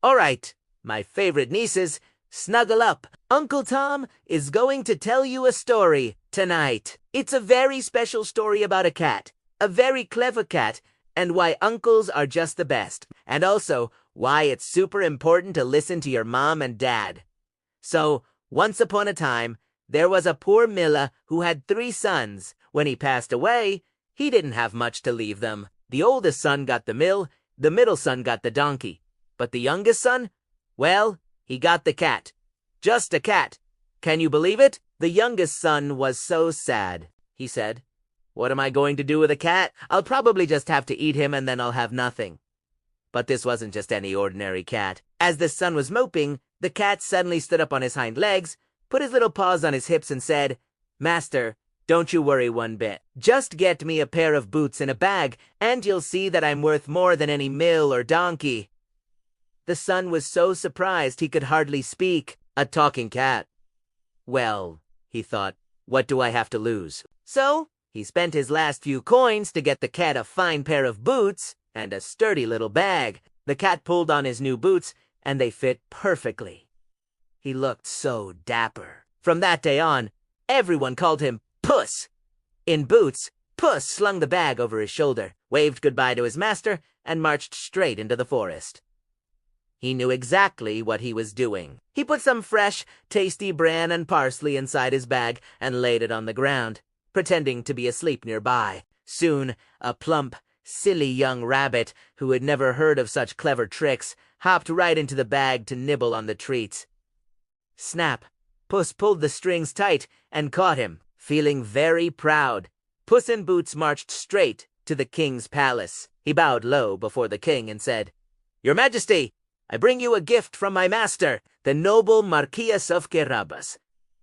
All right, my favorite nieces, snuggle up. Uncle Tom is going to tell you a story tonight. It's a very special story about a cat, a very clever cat, and why uncles are just the best, and also why it's super important to listen to your mom and dad. So, once upon a time, there was a poor miller who had 3 sons. When he passed away, he didn't have much to leave them. The oldest son got the mill, the middle son got the donkey. But the youngest son? Well, he got the cat. Just a cat. Can you believe it? The youngest son was so sad. He said, "What am I going to do with a cat? I'll probably just have to eat him and then I'll have nothing." But this wasn't just any ordinary cat. As the son was moping, the cat suddenly stood up on his hind legs, put his little paws on his hips and said, "Master, don't you worry one bit. Just get me a pair of boots and a bag, and you'll see that I'm worth more than any mill or donkey." The son was so surprised he could hardly speak. A talking cat. Well, he thought, what do I have to lose? So, he spent his last few coins to get the cat a fine pair of boots and a sturdy little bag. The cat pulled on his new boots, and they fit perfectly. He looked so dapper. From that day on, everyone called him Puss. In boots, Puss slung the bag over his shoulder, waved goodbye to his master, and marched straight into the forest. He knew exactly what he was doing. He put some fresh, tasty bran and parsley inside his bag and laid it on the ground, pretending to be asleep nearby. Soon, a plump, silly young rabbit, who had never heard of such clever tricks, hopped right into the bag to nibble on the treats. Snap! Puss pulled the strings tight and caught him. Feeling very proud, Puss in Boots marched straight to the king's palace. He bowed low before the king and said, "Your Majesty, I bring you a gift from my master, the noble Marquis of Carabas."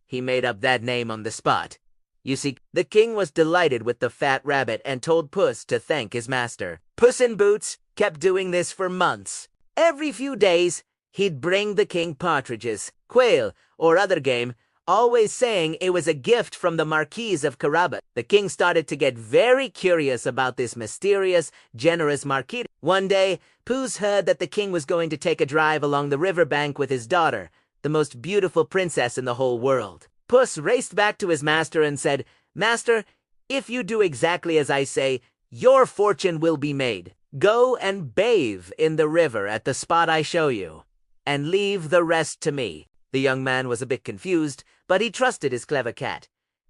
He made up that name on the spot. You see, the king was delighted with the fat rabbit and told Puss to thank his master. Puss in Boots kept doing this for months. Every few days, he'd bring the king partridges, quail, or other game, always saying it was a gift from the Marquis of Carabas. The king started to get very curious about this mysterious, generous Marquis. One day, Puss heard that the king was going to take a drive along the riverbank with his daughter, the most beautiful princess in the whole world. Puss raced back to his master and said, "Master, if you do exactly as I say, your fortune will be made. Go and bathe in the river at the spot I show you, and leave the rest to me." The young man was a bit confused, but he trusted his clever cat.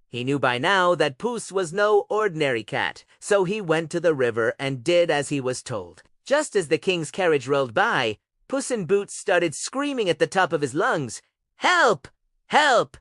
He knew by now that Puss was no ordinary cat, so he went to the river and did as he was told. Just as the king's carriage rolled by, Puss in Boots started screaming at the top of his lungs, "Help! Help!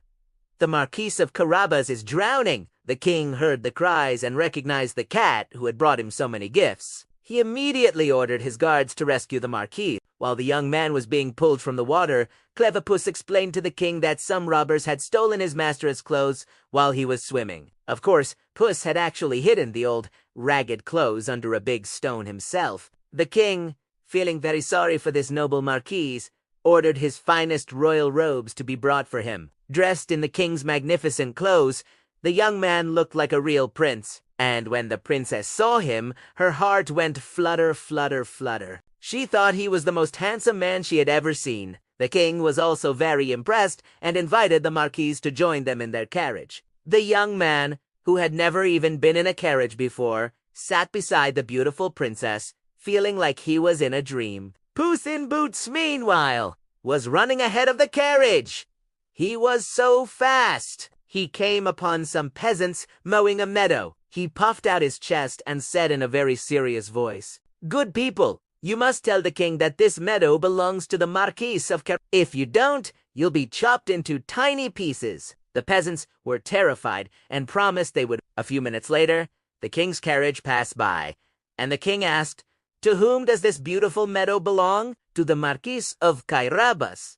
The Marquis of Carabas is drowning!" The king heard the cries and recognized the cat who had brought him so many gifts. He immediately ordered his guards to rescue the Marquis. While the young man was being pulled from the water, Clever Puss explained to the king that some robbers had stolen his master's clothes while he was swimming. Of course, Puss had actually hidden the old, ragged clothes under a big stone himself. The king, feeling very sorry for this noble Marquis, ordered his finest royal robes to be brought for him. Dressed in the king's magnificent clothes, the young man looked like a real prince. And when the princess saw him, her heart went flutter, flutter, flutter. She thought he was the most handsome man she had ever seen. The king was also very impressed and invited the Marquis to join them in their carriage. The young man, who had never even been in a carriage before, sat beside the beautiful princess, feeling like he was in a dream. Puss in Boots, meanwhile, was running ahead of the carriage. He was so fast. He came upon some peasants mowing a meadow. He puffed out his chest and said in a very serious voice, "Good people, you must tell the king that this meadow belongs to the Marquis of Carabas. If you don't, you'll be chopped into tiny pieces." The peasants were terrified and promised they would. A few minutes later, the king's carriage passed by, and the king asked, "To whom does this beautiful meadow belong?" "To the Marquis of Carabas,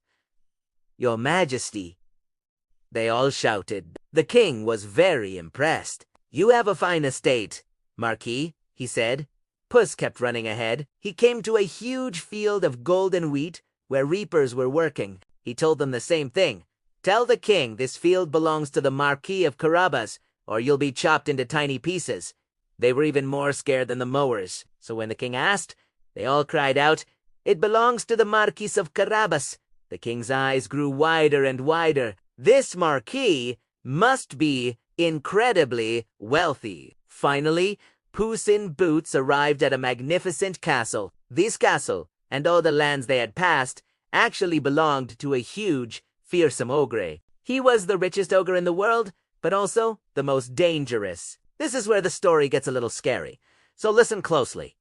Your Majesty," they all shouted. The king was very impressed. "You have a fine estate, Marquis," he said. Puss kept running ahead. He came to a huge field of golden wheat where reapers were working. He told them the same thing. "Tell the king this field belongs to the Marquis of Carabas, or you'll be chopped into tiny pieces." They were even more scared than the mowers, so when the king asked, they all cried out, It belongs to the Marquis of Carabas. The king's eyes grew wider and wider. This marquis must be incredibly wealthy. Finally, Puss in Boots arrived at a magnificent castle. This castle, and all the lands they had passed, actually belonged to a huge, fearsome ogre. He was the richest ogre in the world, but also the most dangerous. This is where the story gets a little scary, so listen closely.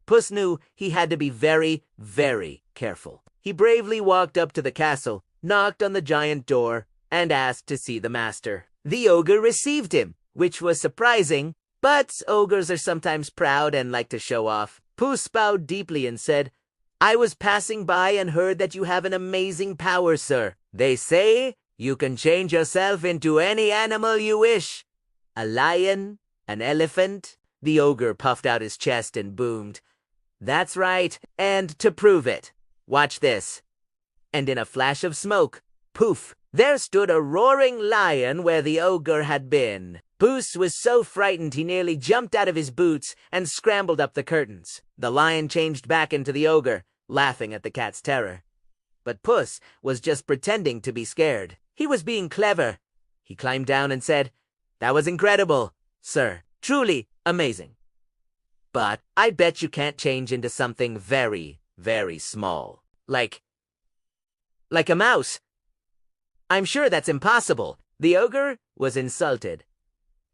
Puss knew he had to be very, very careful. He bravely walked up to the castle, knocked on the giant door, and asked to see the master. The ogre received him, which was surprising, but ogres are sometimes proud and like to show off. Puss bowed deeply and said, "I was passing by and heard that you have an amazing power, sir. They say you can change yourself into any animal you wish. A lion, an elephant." The ogre puffed out his chest and boomed, "That's right, and to prove it, watch this." And in a flash of smoke, poof, there stood a roaring lion where the ogre had been. Puss was so frightened he nearly jumped out of his boots and scrambled up the curtains. The lion changed back into the ogre, laughing at the cat's terror. But Puss was just pretending to be scared. He was being clever. He climbed down and said, "That was incredible, sir. Truly amazing. But I bet you can't change into something very, very small. Like a mouse. I'm sure that's impossible." The ogre was insulted.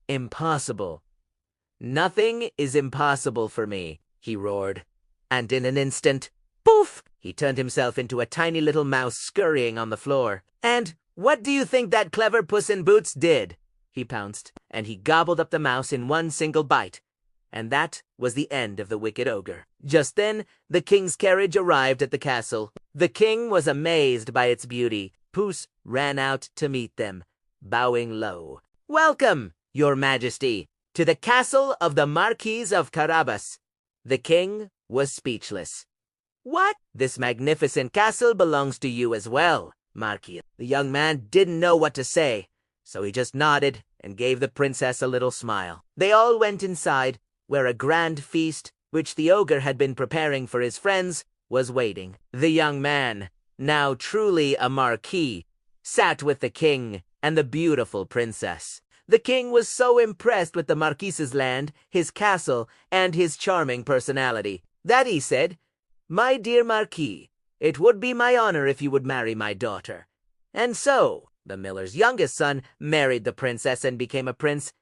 "Impossible. Nothing is impossible for me," he roared. And in an instant, poof, he turned himself into a tiny little mouse scurrying on the floor. And what do you think that clever Puss in Boots did? He pounced, and he gobbled up the mouse in one single bite. And that was the end of the wicked ogre. Just then, the king's carriage arrived at the castle. The king was amazed by its beauty. Puss ran out to meet them, bowing low. "Welcome, your majesty, to the castle of the Marquis of Carabas." The king was speechless. "What? This magnificent castle belongs to you as well, Marquis." The young man didn't know what to say, so he just nodded and gave the princess a little smile. They all went inside, where a grand feast, which the ogre had been preparing for his friends, was waiting. The young man, now truly a marquis, sat with the king and the beautiful princess. The king was so impressed with the marquis's land, his castle, and his charming personality, that he said, "My dear marquis, it would be my honor if you would marry my daughter." And so, the miller's youngest son married the princess and became a prince.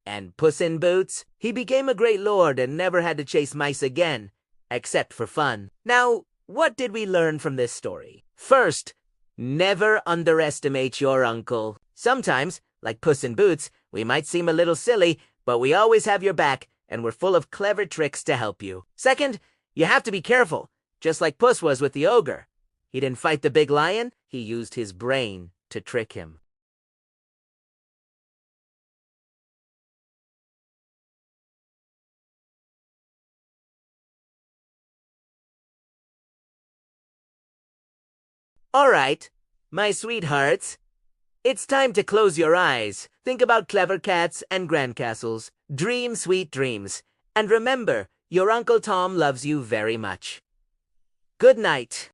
And Puss in Boots, he became a great lord and never had to chase mice again, except for fun. Now, what did we learn from this story? First, never underestimate your uncle. Sometimes, like Puss in Boots, we might seem a little silly, but we always have your back, and we're full of clever tricks to help you. Second, you have to be careful, just like Puss was with the ogre. He didn't fight the big lion, he used his brain to trick him. All right, my sweethearts, it's time to close your eyes. Think about clever cats and grand castles. Dream sweet dreams. And remember, your Uncle Tom loves you very much. Good night.